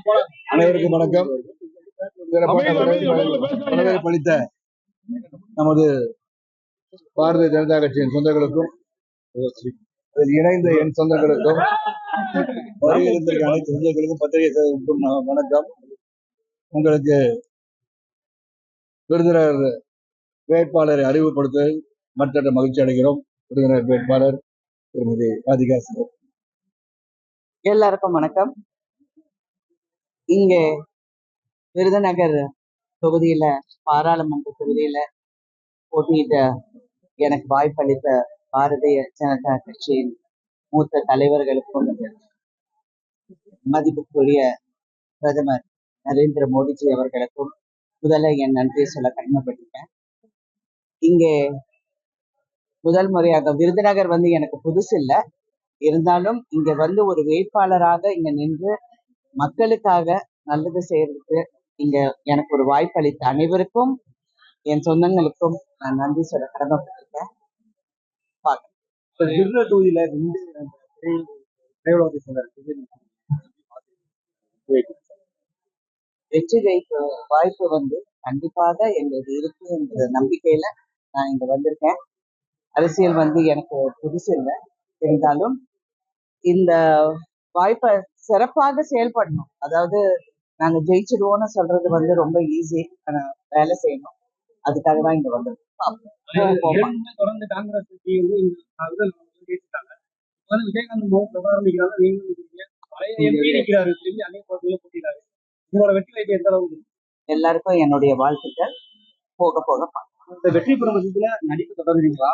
அனைவருக்கும் வணக்கம். வரவேற்பளித்த நமது பாரதிய ஜனதா கட்சியின் சொந்தங்களுக்கும் அதில் இணைந்த என் சொந்தங்களுக்கும் வருகிறதற்கு அனைத்து சொந்தங்களுக்கும் பத்திரிகைக்கும் வணக்கம். உங்களுக்கு விருந்தினர் வேட்பாளரை அறிவுப்படுத்துவதில் மற்ற மகிழ்ச்சி அடைகிறோம். விருந்தினர் வேட்பாளர் திருமதி ராதிகா. எல்லாருக்கும் வணக்கம். இங்கே விருதுநகர் தொகுதியில, பாராளுமன்ற தொகுதியில போட்டியிட்ட எனக்கு வாய்ப்பளித்த பாரதிய ஜனதா கட்சியின் மூத்த தலைவர்களுக்கும் மதிப்புக்குரிய பிரதமர் நரேந்திர மோடிஜி அவர்களுக்கும் முதல்ல என் நன்றியை சொல்ல கடமைப்பட்டிருக்கேன். இங்கே முதல் முறையாக விருதுநகர் எனக்கு புதுசு இல்லை, இருந்தாலும் இங்க ஒரு வேட்பாளராக இங்க நின்று மக்களுக்காக நல்லது செய்யறதுக்கு இங்க எனக்கு ஒரு வாய்ப்பு அளித்த அனைவருக்கும் என் சொந்தங்களுக்கும் நான் நன்றி சொல்ல கடமைப்பட்டிருக்கேன். தொகுதியில வெற்றி ஜெயிக்க வாய்ப்பு கண்டிப்பாக எங்களுக்கு இருக்கு என்ற நம்பிக்கையில நான் இங்க வந்திருக்கேன். அரசியல் எனக்கு புதுசு இல்லை, இருந்தாலும் இந்த வாய்ப்பை சிறப்பாக செயல்படணும். அதாவது நாங்க ஜெயிச்சிடுவோம்னு சொல்றது ரொம்ப ஈஸி, வேலை செய்யணும். அதுக்காக தான் இங்க வந்திருக்கோம். தொடர்ந்து காங்கிரஸ் விஜயகாந்த் உங்களோட வெற்றி வாய்ப்பு எந்த அளவுக்கு? எல்லாருக்கும் என்னுடைய வாழ்த்துக்கள். போக போக வெற்றி பெறும் பட்சத்துல நடிப்பு தொடர்றீங்களா?